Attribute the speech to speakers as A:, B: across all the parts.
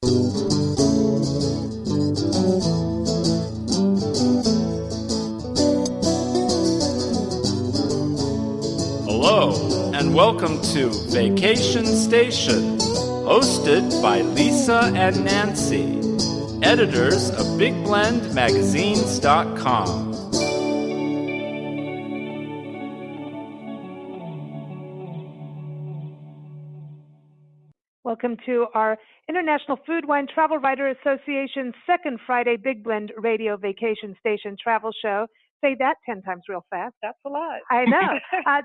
A: Hello, and welcome to Vacation Station, hosted by Lisa and Nancy, editors of BigBlendMagazines.com.
B: Welcome to our International Food, Wine, Travel Writer Association's second Friday Big Blend Radio Vacation Station Travel Show. Say that 10 times real fast.
C: That's a lot.
B: I know.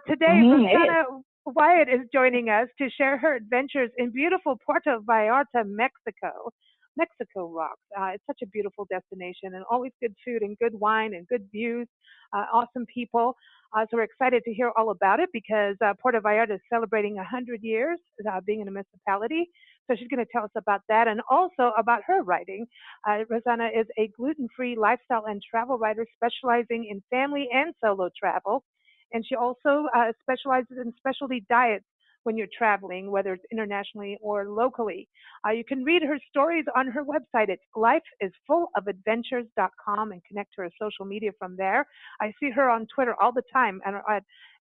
B: Today, Rossana Wyatt is joining us to share her adventures in beautiful Puerto Vallarta, Mexico. Mexico rocks. It's such a beautiful destination and always good food and good wine and good views, awesome people. So we're excited to hear all about it because Puerto Vallarta is celebrating 100 years being in a municipality. So she's going to tell us about that and also about her writing. Rossana is a gluten-free lifestyle and travel writer specializing in family and solo travel. And she also specializes in specialty diets when you're traveling, whether it's internationally or locally. You can read her stories on her website. It's lifeisfulofadventures.com and connect to her social media from there. I see her on Twitter all the time and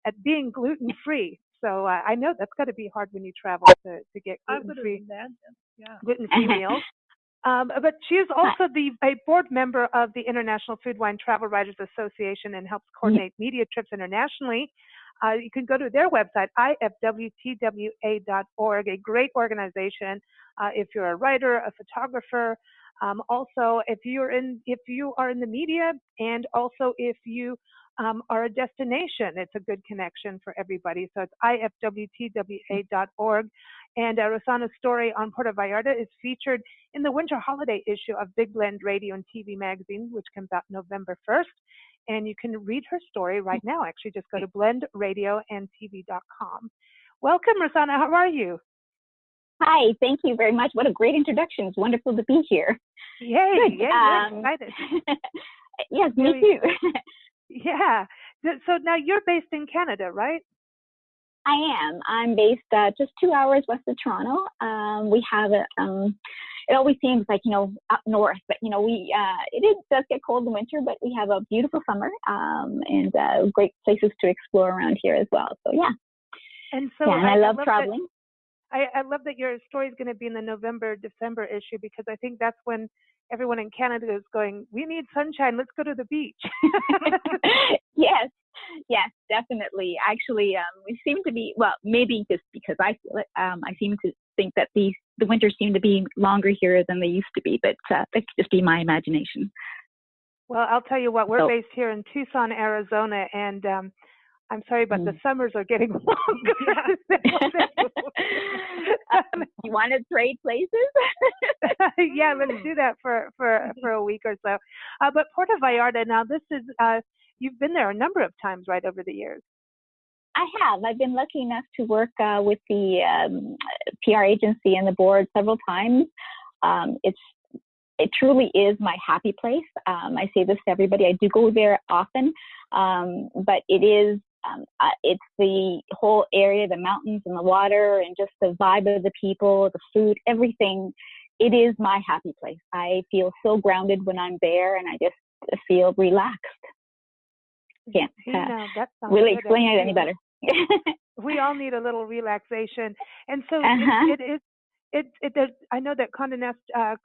B: at being gluten-free. So I know that's got to be hard when you travel to get gluten-free gluten-free meals. But she is also a board member of the International Food, Wine, Travel Writers Association and helps coordinate media trips internationally. You can go to their website, ifwtwa.org, a great organization if you're a writer, a photographer, also if you are in the media, and also if you are a destination. It's a good connection for everybody. So it's ifwtwa.org. And Rossana's story on Puerto Vallarta is featured in the winter holiday issue of Big Blend Radio and TV magazine, which comes out November 1st. And you can read her story right now. Actually, just go to blendradioandtv.com. Welcome, Rossana. How are you?
D: Hi, thank you very much. What a great introduction. It's wonderful to be here.
B: Yay, we're excited.
D: Yes, me too.
B: Yeah. So now you're based in Canada, right?
D: I am. I'm based just 2 hours west of Toronto. We have it always seems like, up north, but, it does get cold in winter, but we have a beautiful summer and great places to explore around here as well. So, yeah.
B: And so
D: and I love traveling.
B: I love that your story is going to be in the November-December issue because I think that's when everyone in Canada is going, we need sunshine, let's go to the beach.
D: Yes, definitely. Actually, we seem to be, well, maybe just because I feel it, I seem to think that the winters seem to be longer here than they used to be, but that could just be my imagination.
B: Well, I'll tell you what, we're based here in Tucson, Arizona, and I'm sorry, but the summers are getting longer.
D: You want to trade places?
B: Yeah, let's do that for a week or so. But Puerto Vallarta, now this is, you've been there a number of times, right, over the years?
D: I have. I've been lucky enough to work with the PR agency and the board several times. It truly is my happy place. I say this to everybody. I do go there often, but it is. It's the whole area, the mountains and the water and just the vibe of the people, the food, everything. It is my happy place. I feel so grounded when I'm there and I just feel relaxed. Can't really explain it any better.
B: We all need a little relaxation. And so I know that Condé Nast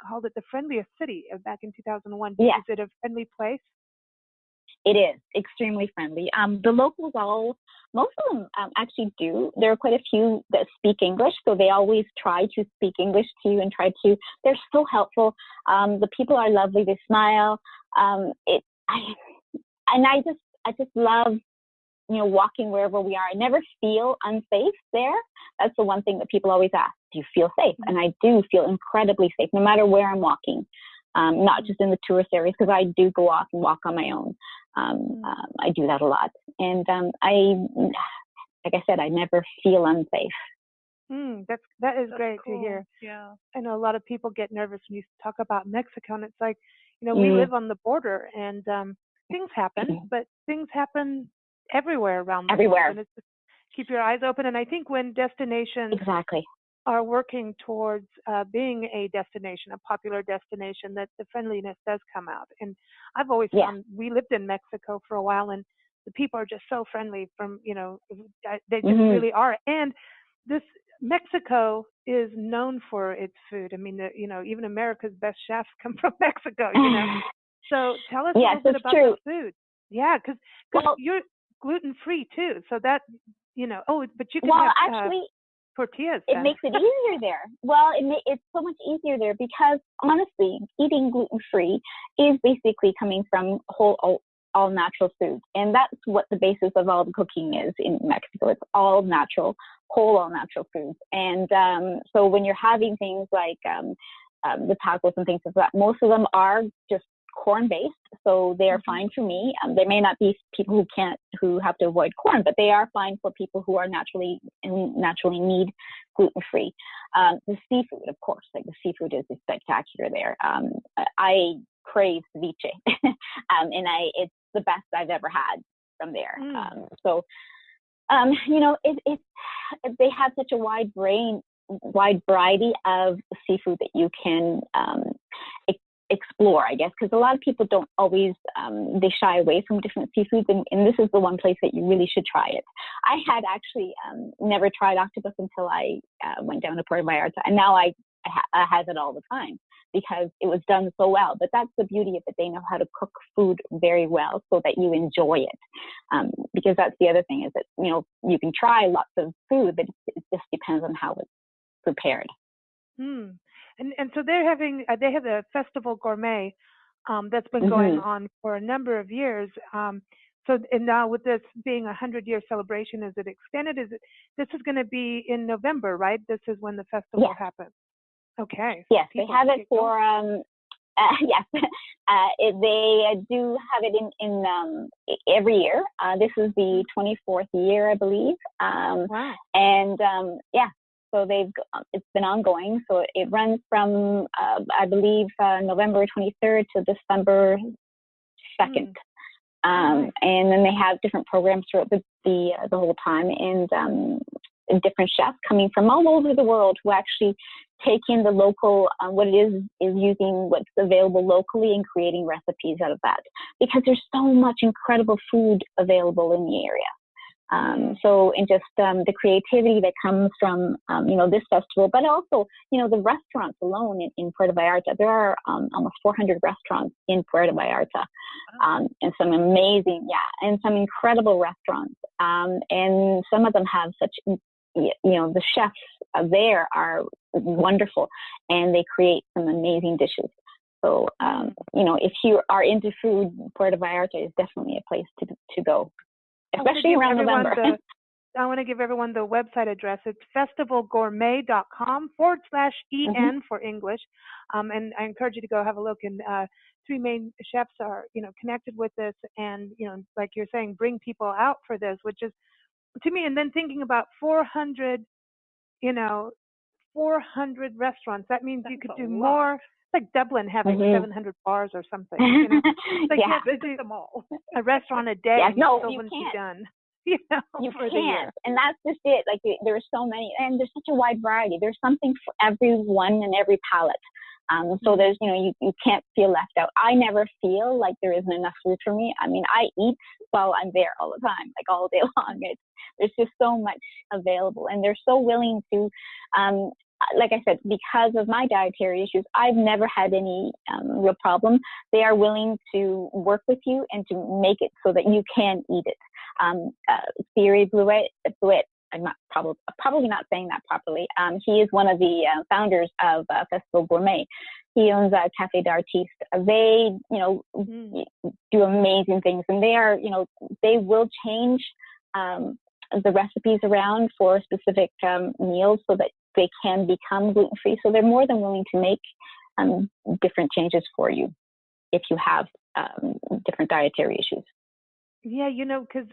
B: called it the friendliest city back in 2001.
D: Yeah.
B: Is it a friendly place?
D: It is extremely friendly. The locals most of them actually do. There are quite a few that speak English, so they always try to speak English to you and they're so helpful. The people are lovely. They smile. I just love, walking wherever we are. I never feel unsafe there. That's the one thing that people always ask. Do you feel safe? And I do feel incredibly safe no matter where I'm walking. Not just in the tourist areas, because I do go off and walk on my own. I do that a lot. And like I said, I never feel unsafe.
B: That is great
C: cool.
B: to hear.
C: Yeah.
B: I know a lot of people get nervous when you talk about Mexico, and it's like, we live on the border, and things happen, but things happen everywhere around the world. And it's just keep your eyes open. And I think when destinations are working towards being a destination, a popular destination, that the friendliness does come out. And I've always found, we lived in Mexico for a while, and the people are just so friendly. They just really are. And this Mexico is known for its food. I mean, even America's best chefs come from Mexico. So tell us a little bit about the food. Yeah, because you're gluten-free too, so that but you can have
D: actually
B: tortillas.
D: It makes it easier there. Well, it's so much easier there because honestly, eating gluten-free is basically coming from all natural foods, and that's what the basis of all the cooking is in Mexico. It's all natural, all natural foods. And so when you're having things like the tacos and things like that, most of them are just corn-based, so they are fine for me. There may not be people who have to avoid corn, but they are fine for people who are naturally need gluten-free. The seafood, of course, like the seafood is spectacular there. I crave ceviche, and it's the best I've ever had from there. They have such a wide variety of seafood that you can explore, I guess, because a lot of people don't always, they shy away from different seafoods, and this is the one place that you really should try it. I had actually never tried octopus until I went down to Puerto Vallarta, and now I have it all the time because it was done so well. But that's the beauty of it. They know how to cook food very well so that you enjoy it, because that's the other thing is that, you can try lots of food, but it just depends on how it's prepared.
B: And so they have the Festival Gourmet that's been going on for a number of years. And now with this being a 100-year celebration, is it extended? This is going to be in November, right? This is when the festival happens. Okay.
D: Yes, they have it for yes. They do have it in every year. This is the 24th year, I believe.
B: Wow.
D: And so it's been ongoing. So it runs from I believe November 23rd to December 2nd. And then they have different programs throughout the whole time, and different chefs coming from all over the world who actually take in the local, what it is using what's available locally and creating recipes out of that, because there's so much incredible food available in the area. And just the creativity that comes from, this festival, but also, the restaurants alone in Puerto Vallarta. There are almost 400 restaurants in Puerto Vallarta, and some amazing, and some incredible restaurants. And some of them have such, the chefs there are wonderful, and they create some amazing dishes. So, if you are into food, Puerto Vallarta is definitely a place to go. Especially around November.
B: I want to give everyone the website address. It's festivalgourmet.com/EN for English. And I encourage you to go have a look. And three main chefs are, connected with this. And, like you're saying, bring people out for this, which is, to me, and then thinking about 400 restaurants. That means you could do more. It's like Dublin having 700 bars or something. It's like visit them all. A restaurant a day.
D: Yeah, no,
B: still
D: you
B: wouldn't
D: can't.
B: Be done.
D: You can't, and that's just it. Like there's so many, and there's such a wide variety. There's something for everyone and every palate. So there's, you can't feel left out. I never feel like there isn't enough food for me. I mean, I eat while I'm there all the time, like all day long. There's just so much available, and they're so willing to. Like I said, because of my dietary issues, I've never had any real problem. They are willing to work with you and to make it so that you can eat it. Thierry Wyatt, I'm not probably not saying that properly. He is one of the founders of Festival Gourmet. He owns Café d'Artiste. They, do amazing things, and they are, they will change the recipes around for specific meals so that they can become gluten-free. So they're more than willing to make different changes for you if you have different dietary issues.
B: Yeah, because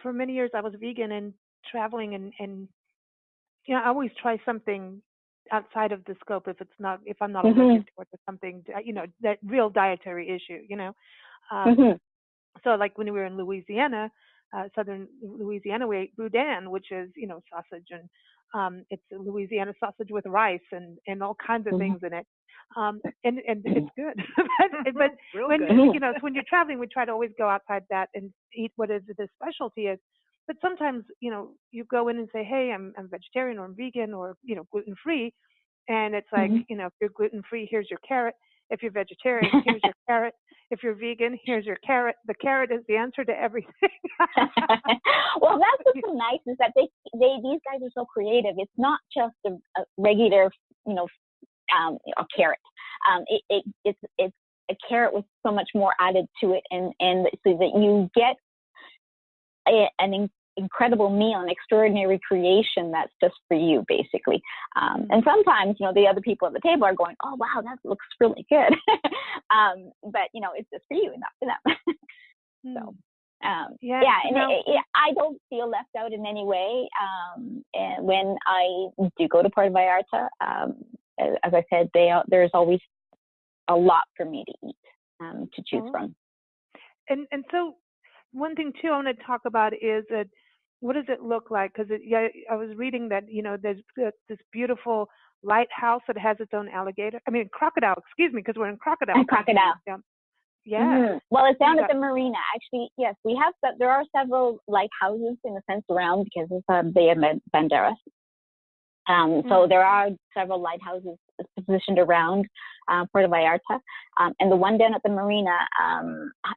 B: for many years I was vegan and traveling, and I always try something outside of the scope if I'm not allergic to it or something, that real dietary issue, So like when we were in Louisiana, southern Louisiana, we ate boudin, which is, sausage and It's a Louisiana sausage with rice and all kinds of things in it. And it's good. but when
C: good.
B: when you're traveling, we try to always go outside that and eat what is the specialty is. But sometimes, you go in and say, hey, I'm vegetarian or I'm vegan or, gluten-free. And it's like, if you're gluten-free, here's your carrot. If you're vegetarian, here's your carrot. If you're vegan, here's your carrot. The carrot is the answer to everything.
D: Well, that's what's so nice is that these guys are so creative. It's not just a regular, a carrot. It's a carrot with so much more added to it, and so that you get an incredible meal, an extraordinary creation that's just for you, basically. And sometimes, the other people at the table are going, "Oh, wow, that looks really good," but it's just for you and not for them. So. I don't feel left out in any way. And when I do go to Puerto Vallarta, as I said, there's always a lot for me to eat, to choose from.
B: And so one thing too I want to talk about is that what does it look like? Because I was reading that there's this beautiful lighthouse that has its own crocodile. Excuse me, because we're in crocodile.
D: And crocodile.
B: Yeah.
D: Mm-hmm. Well, it's down at the marina. Actually, yes, we have. There are several lighthouses in a sense around because it's the Bay of Banderas. So there are several lighthouses positioned around Puerto Vallarta, and the one down at the marina,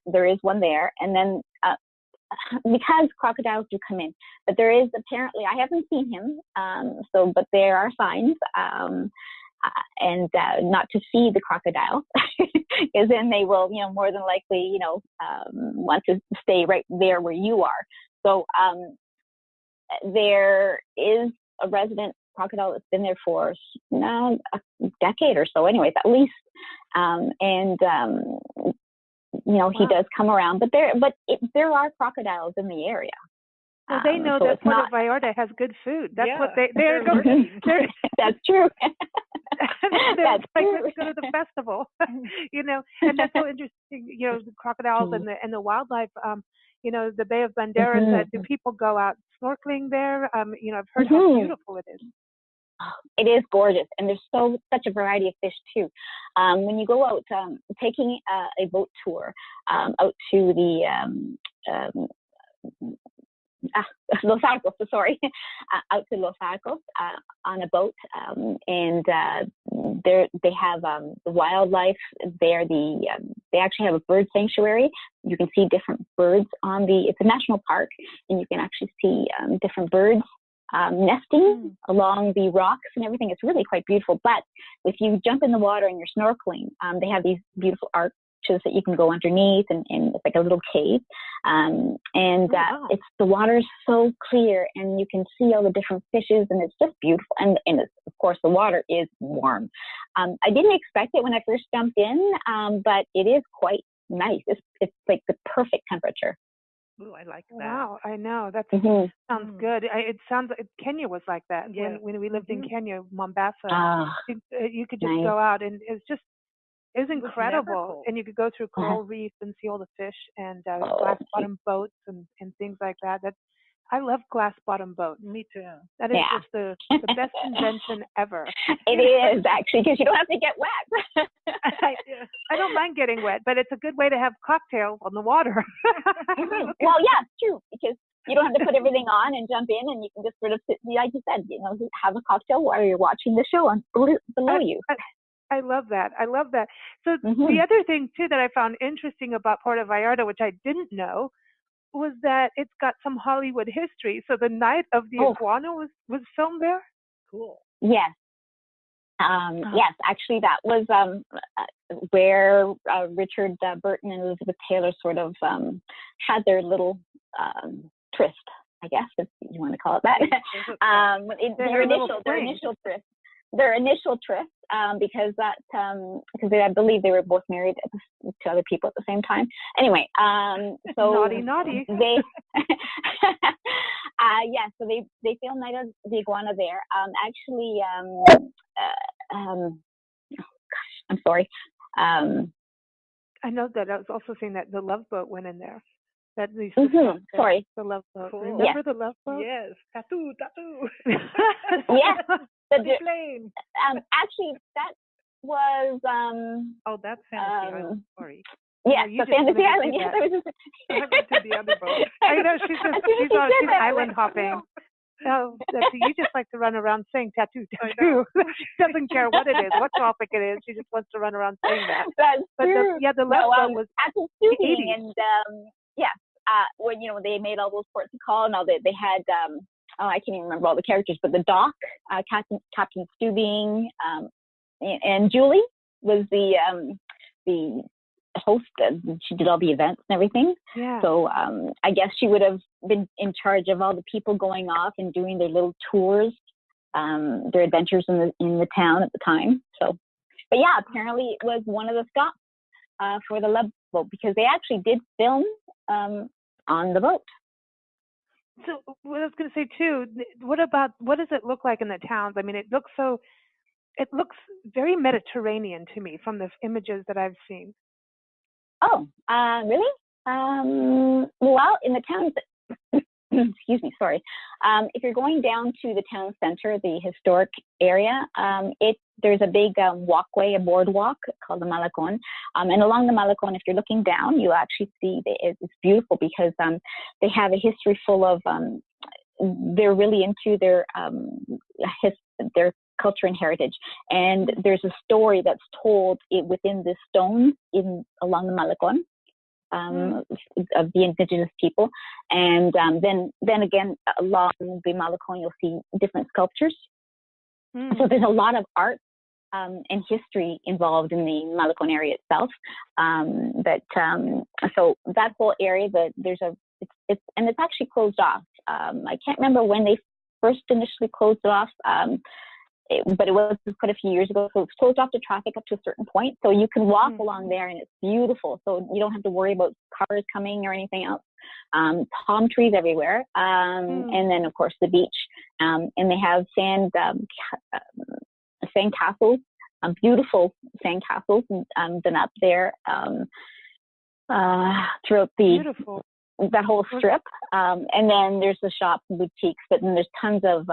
D: there is one there. And then because crocodiles do come in, but there is apparently, I haven't seen him, but there are signs. And not to feed the crocodiles, because then they will, more than likely, want to stay right there where you are. So there is a resident crocodile that's been there for a decade or so, anyways, at least. He does come around, but there are crocodiles in the area.
B: Well, they know that Puerto Vallarta has good food. That's what they're going.
D: That's true.
B: That's true. Let's go to the festival, and that's so interesting. The crocodiles and the wildlife. The Bay of Banderas. Do people go out snorkeling there? I've heard how beautiful it is.
D: It is gorgeous, and there's such a variety of fish too. When you go out, taking a boat tour out to the Los Arcos, out to Los Arcos on a boat, and they have the wildlife there. They actually have a bird sanctuary. You can see different birds it's a national park, and you can actually see different birds nesting along the rocks and everything. It's really quite beautiful. But if you jump in the water and you're snorkeling, they have these beautiful arches that you can go underneath, and it's like a little cave. It's the water is so clear, and you can see all the different fishes, and it's just beautiful. And of course, the water is warm. I didn't expect it when I first jumped in, but it is quite nice. It's like the perfect temperature.
C: Ooh, I like that.
B: Wow, I know. That sounds good. It sounds like Kenya was like that. Yeah. When we lived in Kenya, Mombasa, you could just go out, and it was incredible. And you could go through coral reefs and see all the fish and glass bottom boats and things like that. I love glass bottom boats.
C: Me too.
B: That is just the best invention ever.
D: It is, actually, because you don't have to get wet.
B: I don't mind getting wet, but it's a good way to have cocktails on the water.
D: Well, yeah, it's true, because you don't have to put everything on and jump in, and you can just sort of sit, like you said, have a cocktail while you're watching the show below you.
B: I love that. So the other thing, too, that I found interesting about Puerto Vallarta, which I didn't know, was that it's got some Hollywood history. So the Night of the Iguana was filmed there?
C: Cool.
D: Yes. Yes, actually, that was where Richard Burton and Elizabeth Taylor sort of had their little tryst, I guess, if you want to call it that. Their initial tryst, because I believe they were both married to other people at the same time. Anyway, so
B: naughty.
D: They, so they filmed Night of the Iguana there. Actually, I'm sorry.
B: I know that I was also saying that the Love Boat went in there. That Lisa
D: Sorry.
B: The Love Boat.
C: Cool.
B: Remember the Love Boat?
C: Yes. Tattoo.
D: Yes.
C: Flame.
D: Actually, that was
C: Oh, that's Fantasy Island. Sorry.
D: yes,
B: you
D: the
B: just
D: Fantasy
B: wanted to
D: Island.
B: do
D: Yes,
B: that.
D: I was just.
C: I went to the other boat.
B: I know she's
D: said that,
B: island hopping. Oh, you just like to run around saying tattoo, tattoo. She doesn't care what it is, what topic it is. She just wants to run around saying that.
D: That's
B: But
D: true.
B: the Love Boat was
D: actual
B: the
D: shooting,
B: 80s.
D: and when they made all those ports of call and all that, they had I can't even remember all the characters, but the Doc, Captain Stubing, and Julie was the host. She did all the events and everything.
B: Yeah.
D: So I guess she would have been in charge of all the people going off and doing their little tours, their adventures in the town at the time. So, but yeah, apparently it was one of the stops for the Love Boat, because they actually did film on the boat.
B: So what I was going to say too, what does it look like in the towns? I mean, it looks very Mediterranean to me from the images that I've seen.
D: Oh, really? Well, in the towns, excuse me, sorry. If you're going down to the town center, the historic area, there's a big walkway, a boardwalk called the Malecon. And along the Malecon, if you're looking down, you'll actually see it's beautiful, because they have a history full of, they're really into their culture and heritage. And there's a story that's told within the stones along the Malecon. Of the indigenous people, and then again along the Malecon you'll see different sculptures. So there's a lot of art and history involved in the Malecon area itself. So that whole area, it's actually closed off. I can't remember when they first initially closed it off. But it was quite a few years ago, so it's closed off to traffic up to a certain point. So you can walk along there, and it's beautiful. So you don't have to worry about cars coming or anything else. Palm trees everywhere, and then of course the beach. And they have sand castles, beautiful sand castles, done up there throughout that whole strip. And then there's the shops and boutiques, but then there's tons of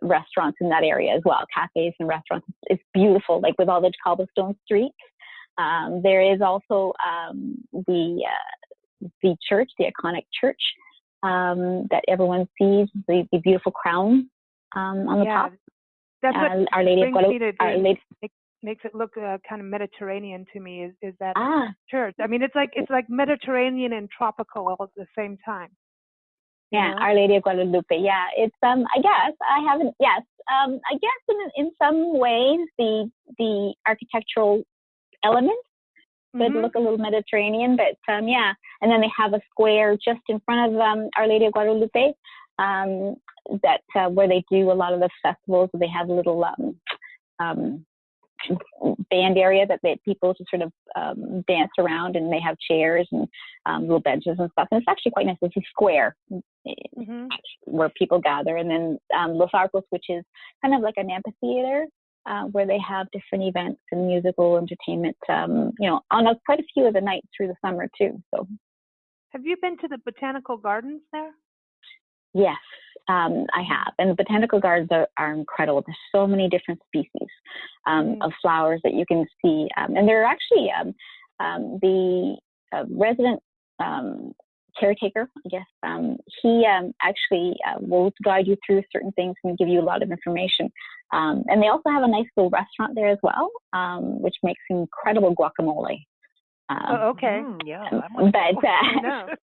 D: restaurants in that area as well, cafes and restaurants. It's beautiful, like with all the cobblestone streets. There is also the church, the iconic church that everyone sees, the beautiful crown on the top.
B: That's what
D: Our Lady of Guadalupe.
B: Makes it look kind of Mediterranean to me. Is that church? I mean, it's like Mediterranean and tropical all at the same time.
D: Yeah, Our Lady of Guadalupe. Yeah, it's I guess I haven't. Yes, I guess in some ways the architectural elements could look a little Mediterranean, but yeah. And then they have a square just in front of Our Lady of Guadalupe that where they do a lot of the festivals. They have a little band area that people just sort of dance around, and they have chairs and little benches and stuff. And it's actually quite nice. It's a square where people gather. And then Los Arcos, which is kind of like an amphitheater where they have different events and musical entertainment, on quite a few of the nights through the summer too. So,
B: have you been to the botanical gardens there?
D: Yes, I have. And the botanical gardens are incredible. There's so many different species of flowers that you can see. And there are actually the resident caretaker, I guess, he actually will guide you through certain things and give you a lot of information. And they also have a nice little restaurant there as well, which makes incredible guacamole.
B: Okay.
C: Yeah.
D: But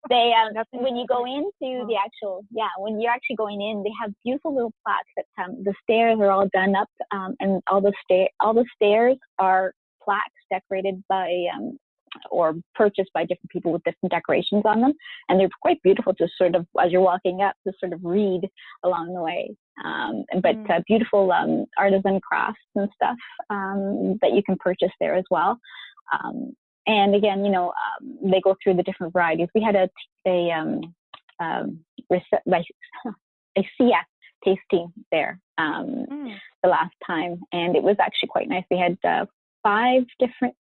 D: they when you go into the actual, when you're actually going in, they have beautiful little plaques that the stairs are all done up, and all the stairs are plaques decorated by or purchased by different people with different decorations on them, and they're quite beautiful to sort of, as you're walking up, to sort of read along the way. But beautiful artisan crafts and stuff that you can purchase there as well. And again, they go through the different varieties. We had a Sia tasting there the last time, and it was actually quite nice. We had 5 different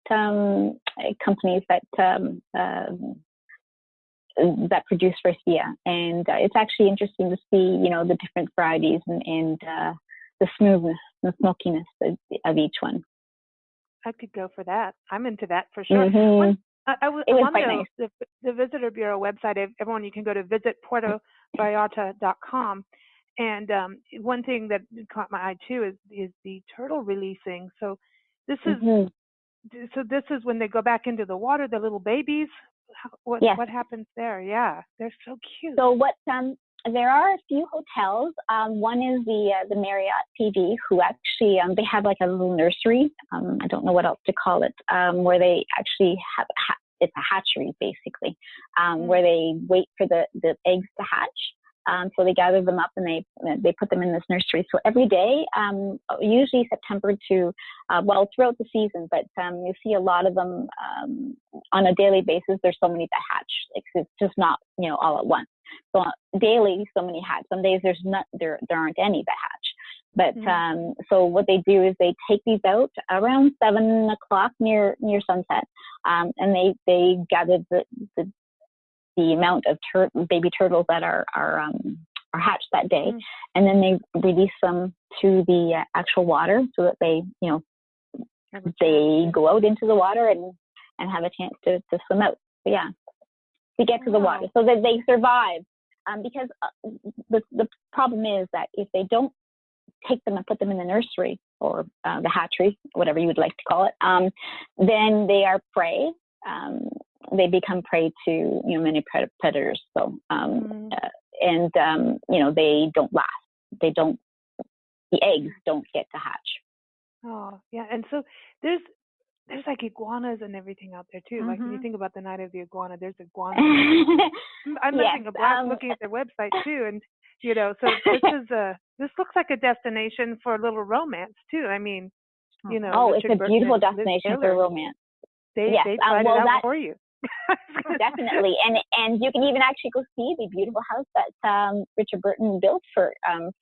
D: companies that that produce raicilla. And it's actually interesting to see, the different varieties and the smoothness and smokiness of each one.
B: I could go for that. I'm into that for sure.
D: Mm-hmm.
B: I was
D: on
B: nice. the Visitor Bureau website. Everyone, you can go to visit PuertoVallarta.com. And one thing that caught my eye too is the turtle releasing. So this is this is when they go back into the water, the little babies. What happens there? Yeah, they're so cute.
D: So there are a few hotels. One is the Marriott PV, who actually they have like a little nursery. I don't know what else to call it, where they actually have it's a hatchery basically, where they wait for the eggs to hatch. So they gather them up and they put them in this nursery. So every day, usually September to throughout the season, but you see a lot of them on a daily basis. There's so many that hatch. It's just not all at once. So daily, so many hatch. Some days there aren't any that hatch. But so what they do is they take these out around 7 o'clock near sunset, and they gather the amount of baby turtles that are hatched that day, and then they release them to the actual water so that they go out into the water and have a chance to swim out. So to get to the water so that they survive. Because the problem is that if they don't take them and put them in the nursery or the hatchery, whatever you would like to call it, then they are prey. They become prey to many predators. So they don't last. The eggs don't get to hatch.
B: Oh yeah, and so there's like iguanas and everything out there too. Like when you think about the night of the iguana, there's iguanas. I'm having a blast looking at their website too, and so this looks like a destination for a little romance too. I mean,
D: it's a beautiful destination for romance.
B: They tried it out for you.
D: Definitely, and you can even actually go see the beautiful house that Richard Burton built for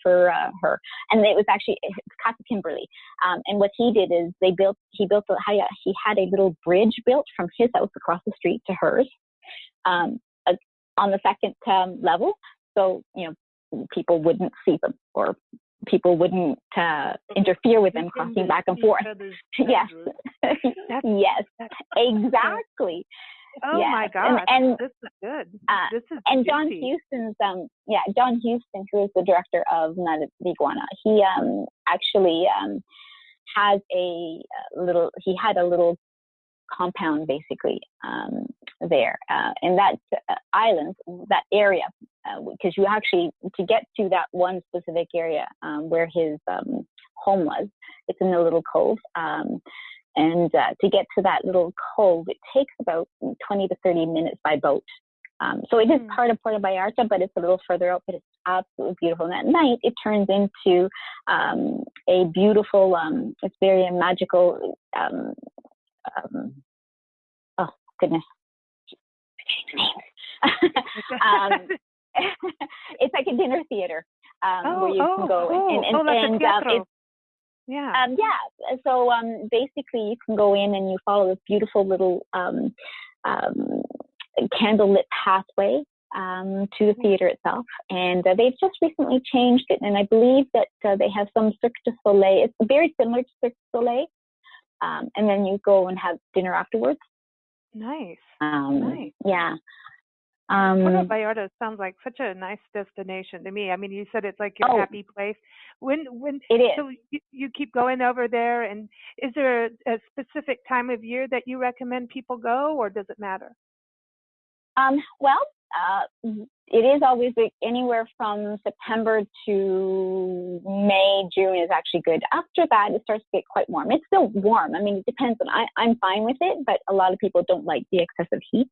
D: her, and it was actually Casa Kimberly. And what he did is he had a little bridge built from his house across the street to hers, on the second level, so people wouldn't see them or people wouldn't interfere with them crossing back and forth. Yes, yes, exactly.
B: Oh my gosh,
D: and
B: this is good. This is
D: and
B: juicy.
D: John Houston, who is the director of Night of the Iguana, he actually had a little compound basically there in that island, that area, because you actually, to get to that one specific area where his home was, it's in a little cove. And to get to that little cove, it takes about 20 to 30 minutes by boat. So it is part of Puerto Vallarta, but it's a little further out, but it's absolutely beautiful. And at night, it turns into a beautiful, it's very magical, oh, goodness. It's like a dinner theater where you can go and so basically you can go in and you follow this beautiful little candlelit pathway to the theater itself, and they've just recently changed it, and I believe that they have some Cirque du Soleil. It's very similar to Cirque du Soleil, and then you go and have dinner afterwards.
B: Nice.
D: Nice. Yeah.
B: Puerto Vallarta sounds like such a nice destination to me. I mean, you said it's like your happy place. When
D: it is.
B: So you keep going over there, and is there a specific time of year that you recommend people go, or does it matter?
D: It is always anywhere from September to May, June is actually good. After that, it starts to get quite warm. It's still warm. I mean, it depends on, I'm fine with it, but a lot of people don't like the excessive heat.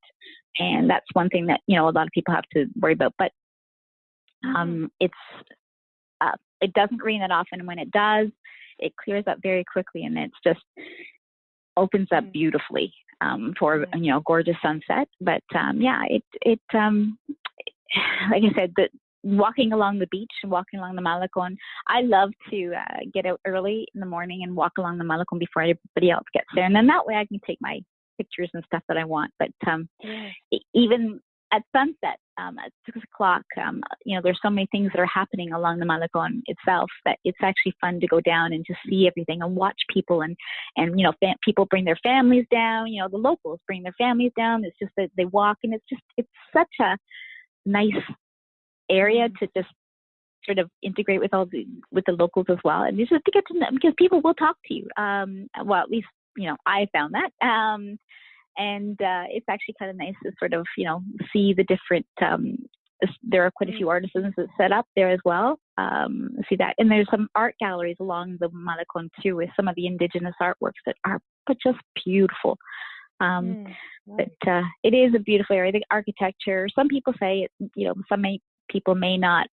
D: And that's one thing that, a lot of people have to worry about. But it doesn't rain that often. And when it does, it clears up very quickly. And it's just opens up beautifully for, gorgeous sunset. But like I said, walking along the beach and walking along the Malecon, I love to get out early in the morning and walk along the Malecon before everybody else gets there. And then that way I can take my pictures and stuff that I want. But even at sunset, at 6 o'clock, there's so many things that are happening along the Malecon itself that it's actually fun to go down and just see everything and watch people and people bring their families down, the locals bring their families down. It's just that they walk, and it's such a nice area to just sort of integrate with with the locals as well. And just to get to know, because people will talk to you. Well, at least, I found that. And it's actually kind of nice to sort of, see the different, there are quite a few artisans that set up there as well. See that. And there's some art galleries along the Malecon too, with some of the indigenous artworks that are just beautiful. But it is a beautiful area. The architecture, some people say, people may not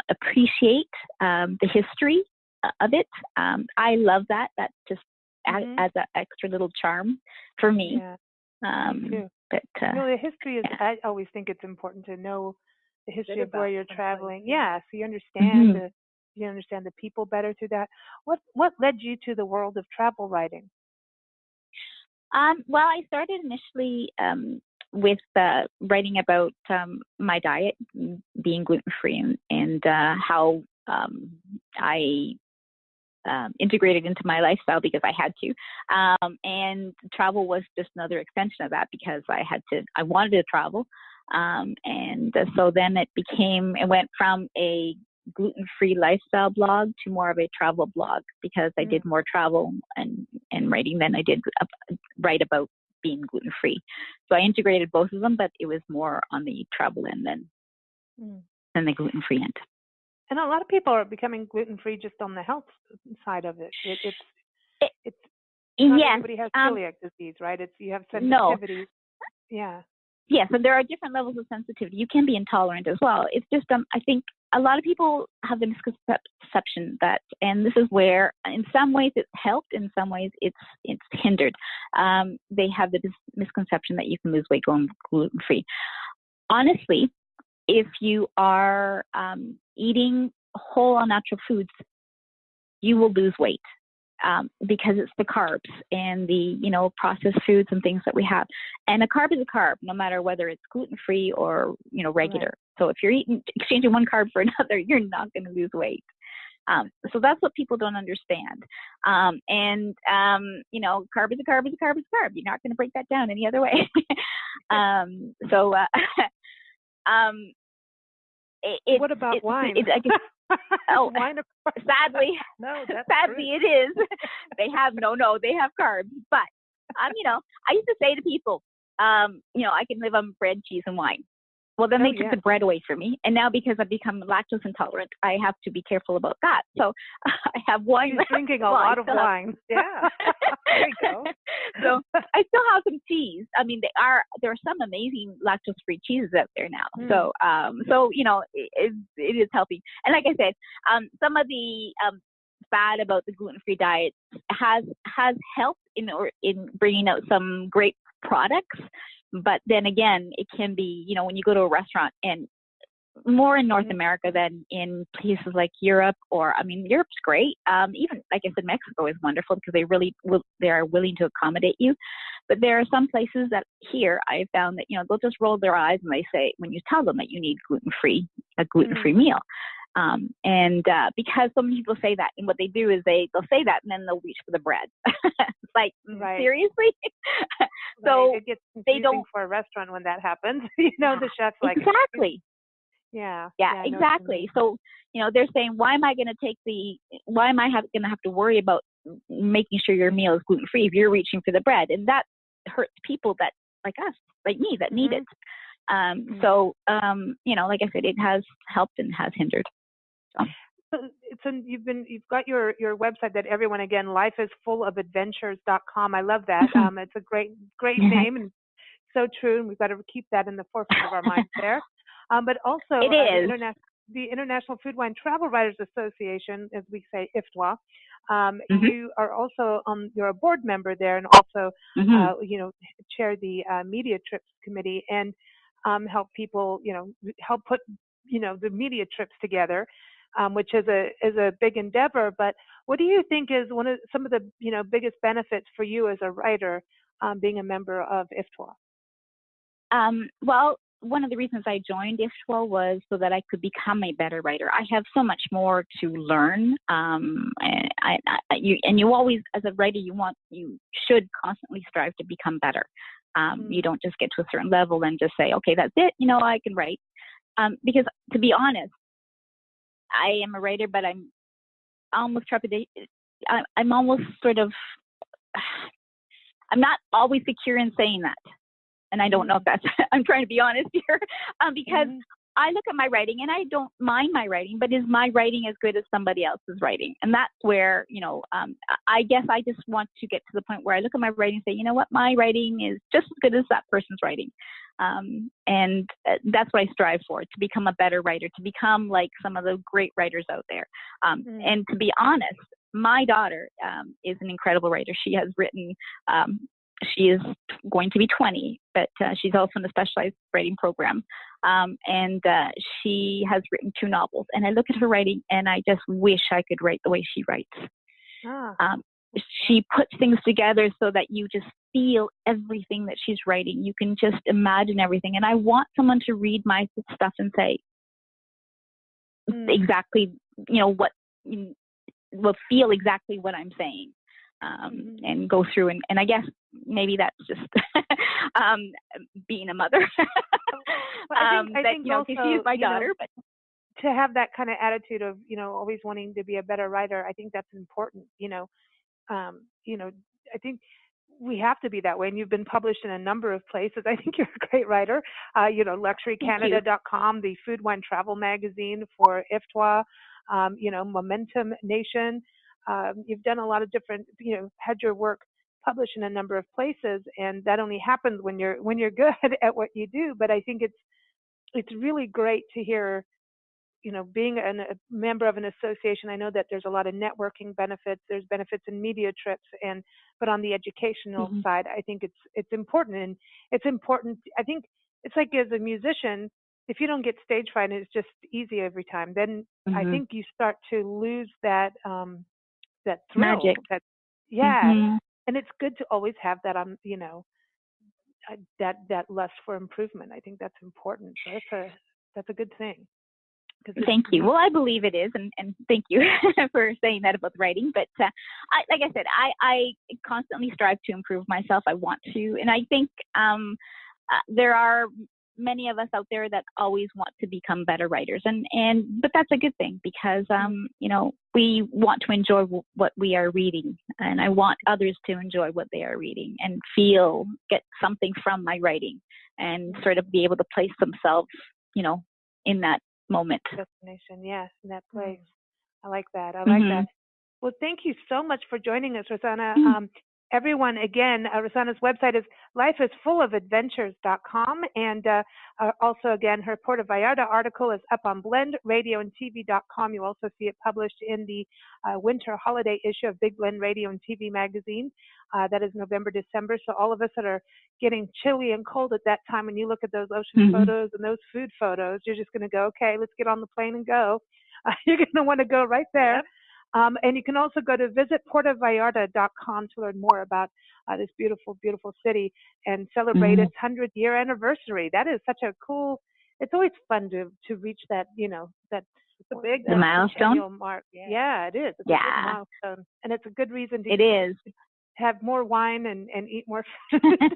D: appreciate the history of it. I love that. That just adds an extra little charm for me.
B: Yeah. But the history is. I always think it's important to know the history of where you're traveling. Yeah, so you understand the people better through that. What led you to the world of travel writing?
D: Well, I started initially with writing about my diet being gluten-free and how I integrated into my lifestyle because I had to. And travel was just another extension of that because I wanted to travel. And so then it went from a gluten-free lifestyle blog to more of a travel blog because I did more travel and writing than I did write about being gluten-free. So I integrated both of them, but it was more on the travel end than the gluten-free end.
B: And a lot of people are becoming gluten-free just on the health side of it. It's not everybody has celiac disease, right? You have sensitivity. No. Yeah.
D: Yes, and there are different levels of sensitivity. You can be intolerant as well. It's just I think a lot of people have the misconception that, and this is where, in some ways it's helped, in some ways it's hindered. They have the misconception that you can lose weight going gluten-free. Honestly, if you are eating whole all-natural foods, you will lose weight because it's the carbs and the processed foods and things that we have. And a carb is a carb, no matter whether it's gluten-free or regular. Right. So if you're exchanging one carb for another, you're not going to lose weight. So that's what people don't understand. Carb is a carb is a carb is a carb. You're not going to break that down any other way.
B: What about wine?
D: Wine. Sadly,
C: no,
D: sadly it is. They have carbs. But I used to say to people, I can live on bread, cheese, and wine. Well, then they took the bread away from me, and now because I've become lactose intolerant, I have to be careful about that. So I have wine.
B: You're drinking a lot of wine.
C: Yeah, there you go.
D: So I still have some cheese. I mean, there are some amazing lactose-free cheeses out there now. So it is healthy. And like I said, some of the fad about the gluten-free diet has helped in bringing out some great products. But then again, it can be, when you go to a restaurant, and more in North America than in places like Europe, Europe's great. Even, like I said, Mexico is wonderful because they are willing to accommodate you. But there are some places that here I found that, they'll just roll their eyes and they say, when you tell them that you need a gluten-free meal. Because so many people say that, and what they do is they'll say that and then they'll reach for the bread. It's like, seriously? So
B: it gets confusing for a restaurant when that happens. The chef's like,
D: exactly.
B: Yeah,
D: exactly. So, they're saying, why am I going to have to worry about making sure your meal is gluten-free if you're reaching for the bread? And that hurts people that, like us, like me, that need it. So, like I said, it has helped and has hindered.
B: So you've got your website that everyone, again, lifeisfullofadventures.com. I love that. It's a great name and so true. And we've got to keep that in the forefront of our minds there. But also
D: it is.
B: The International Food Wine Travel Writers Association, as we say, IFTWA. You are also you're a board member there, and also chair the media trips committee and help people help put the media trips together, which is a big endeavor. But what do you think is some of the biggest benefits for you as a writer being a member of IFTWA?
D: Well, one of the reasons I joined IFTWA was so that I could become a better writer. I have so much more to learn. And you always, as a writer, you should constantly strive to become better. You don't just get to a certain level and just say, okay, that's it. I can write. Because to be honest, I am a writer, but I'm almost trepidation. I'm almost sort of, I'm not always secure in saying that. And I don't know if that's, I'm trying to be honest here, because I look at my writing and I don't mind my writing, but is my writing as good as somebody else's writing? And that's where, I guess I just want to get to the point where I look at my writing and say, you know what, my writing is just as good as that person's writing. And that's what I strive for, to become a better writer, to become like some of the great writers out there. And to be honest, my daughter is an incredible writer. She has written, she is going to be 20, but she's also in the specialized writing program. And she has written 2 novels. And I look at her writing and I just wish I could write the way she writes. She puts things together so that you just feel everything that she's writing. You can just imagine everything. And I want someone to read my stuff and say exactly, what will feel exactly what I'm saying. And go through and I guess maybe that's just being a mother. I think also, she's my daughter, but
B: to have that kind of attitude of always wanting to be a better writer, I think that's important. I think we have to be that way, and you've been published in a number of places. I think you're a great writer. LuxuryCanada.com, the Food, Wine, Travel magazine for IFTWA, Momentum Nation. You've done a lot of different, had your work published in a number of places, and that only happens when you're good at what you do. But I think it's really great to hear, being a member of an association. I know that there's a lot of networking benefits. There's benefits in media trips, but on the educational side, I think it's important. And it's important. I think it's like as a musician, if you don't get stage fright and it's just easy every time, then I think you start to lose that thrill,
D: magic.
B: And it's good to always have that that lust for improvement. I think that's important. So that's a good thing.
D: Thank you. Well, I believe it is, and thank you for saying that about writing. But like I said, I constantly strive to improve myself. I want to, and I think there are many of us out there that always want to become better writers, but that's a good thing because we want to enjoy what we are reading, and I want others to enjoy what they are reading and get something from my writing, and sort of be able to place themselves, in that moment.
B: Destination, yes, in that place. I like that. I like that. Well, thank you so much for joining us, Rossana. Everyone, again, Rossana's website is lifeisfulofadventures.com, and also, again, her Puerto Vallarta article is up on blendradioandtv.com. You also see it published in the winter holiday issue of Big Blend Radio and TV magazine. That is November, December. So all of us that are getting chilly and cold at that time, when you look at those ocean photos and those food photos, you're just going to go, okay, let's get on the plane and go. You're going to want to go right there. Yep. And you can also go to visit puertovallarta.com to learn more about this beautiful, beautiful city and celebrate its 100-year anniversary. That is such a cool, it's always fun to reach that, that's a big
D: milestone
B: mark. Yeah, it is. It's a big milestone. And it's a good reason to have more wine and eat more food.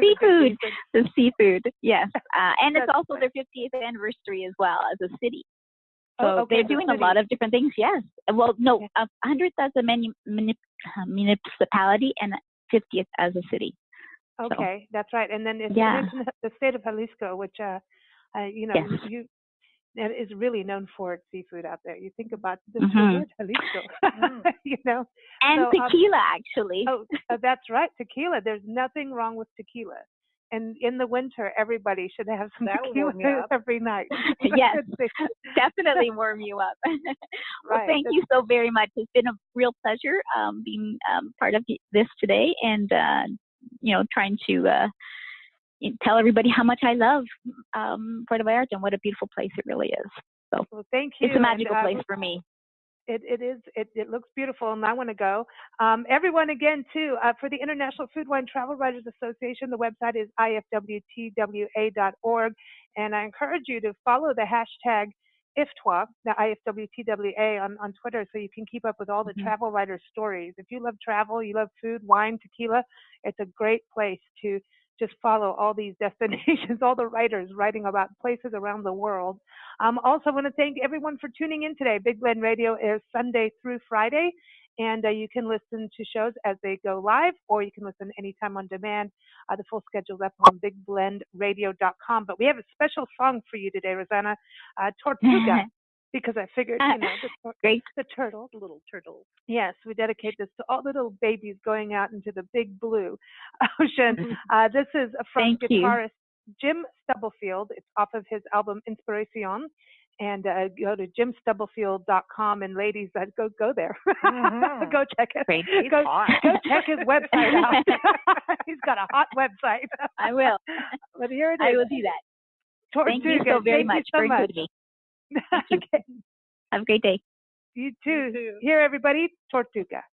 D: Seafood. The seafood, yes. And it's also their 50th anniversary as well as a city. So they're doing a lot of different things, yes. Well, no, 100th as a municipality and 50th as a city.
B: Okay, that's right. And then it's the state of Jalisco, which, it is really known for its seafood out there. You think about the word Jalisco,
D: And tequila, actually.
B: That's right, tequila. There's nothing wrong with tequila. And in the winter, everybody should have some tequila every night.
D: Yes, definitely warm you up. Well, thank you so very much. It's been a real pleasure being part of this today, and trying to tell everybody how much I love Puerto Vallarta and what a beautiful place it really is. So
B: thank you.
D: It's a magical place for me.
B: It looks beautiful, and I want to go. Everyone, again, too, for the International Food Wine Travel Writers Association, the website is ifwtwa.org, and I encourage you to follow the hashtag IFTWA, the IFWTWA on Twitter, so you can keep up with all the travel writer stories. If you love travel, you love food, wine, tequila, it's a great place to just follow all these destinations, all the writers writing about places around the world. Also, want to thank everyone for tuning in today. Big Blend Radio airs Sunday through Friday, and you can listen to shows as they go live, or you can listen anytime on demand. The full schedule is up on bigblendradio.com. But we have a special song for you today, Rossana, Tortuga, because I figured, the turtle, the little turtle. Yes, we dedicate this to all the little babies going out into the big blue ocean. This is from guitarist Jim Stubblefield. It's off of his album Inspiración. And go to jimstubblefield.com, and ladies, go there. Go check it. Go check his website out. He's got a hot website.
D: I will.
B: But here it is.
D: I will do that.
B: Tortuga.
D: Thank you so very much.
B: Very
D: good to me. Thank you. Have a great day.
B: You too. Here, everybody, Tortuga.